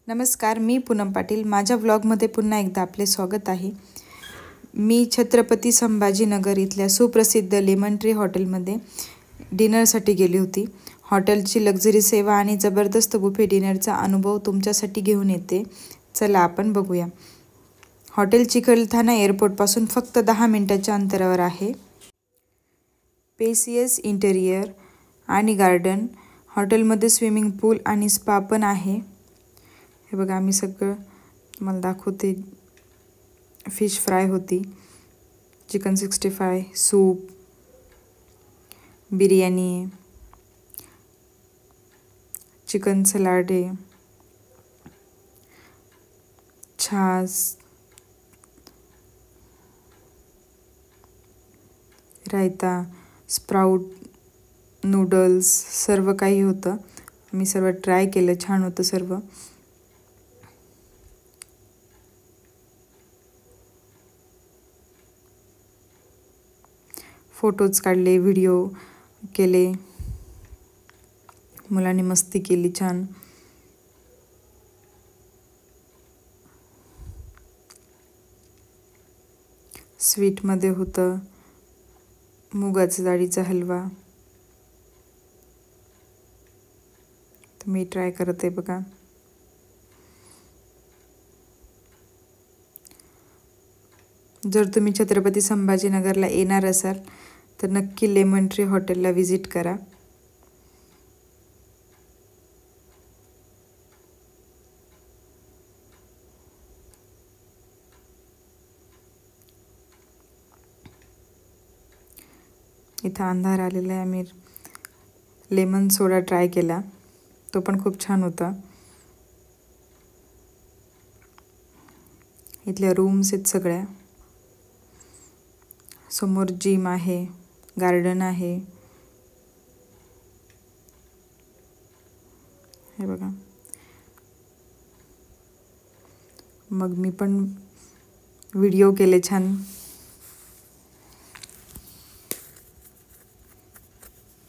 नमस्कार, मी पूनम पाटील। माझ्या व्लॉगमध्ये पुन्हा एकदा आपले स्वागत आहे। मी छत्रपती संभाजीनगर इथल्या सुप्रसिद्ध लेमन ट्री हॉटेलमध्ये डिनरसाठी गेली होती। हॉटेलची लक्झरी सेवा आणि जबरदस्त बुफे डिनरचा अनुभव तुमच्यासाठी घेऊन येते। चला आपण बघूया। हॉटेल चिकलठाणा एअरपोर्टपासून फक्त 10 मिनिटांच्या अंतरावर आहे। स्पेसियस इंटेरियर आणि गार्डन, हॉटेलमध्ये स्विमिंग पूल आणि स्पा पण आहे। हे बघा, आम्ही सगळं तुम्हाला दाखवते। फिश फ्राय होती, चिकन 65, सूप, बिर्याणी आहे, चिकन सलाड आहे, छास, रायता, स्प्राउट, नूडल्स, सर्व काही होतं। मी सर्व ट्राय केलं, छान होतं सर्व। फोटोज काढले, व्हिडिओ केले, मुलांनी मस्ती केली छान। स्वीटमध्ये होतं मुगाचा डाळीचा हलवा, मी ट्राय करते बघा। जर तुम्ही छत्रपती संभाजीनगरला येणार असाल तर नक्की लेमन ट्री हॉटेलला व्हिजिट करा। इथं अंधार आलेला आहे। आम्ही लेमन सोडा ट्राय केला, तो पण खूप छान होता। इथल्या रूम्स आहेत सगळ्या। समोर जिम आहे, गार्डन आहे। हे बघा, मग मी पण व्हिडिओ केले छान।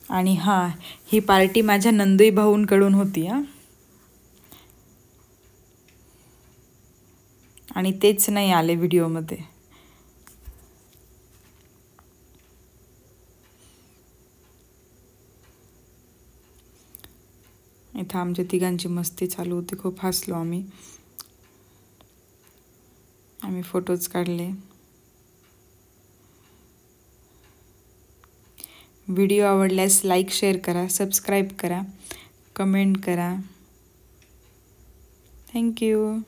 आणि हां, ही पार्टी माझ्या नंदुई भाऊंकडून होती हां। आणि तेच नाही आले व्हिडिओमध्ये। इथं आमच्या तिघांची मस्ती चालू होती, खूप हसलो आम्ही फोटोज काढले। व्हिडिओ आवडल्यास लाईक, शेअर करा, सबस्क्राईब करा, कमेंट करा। थँक्यू।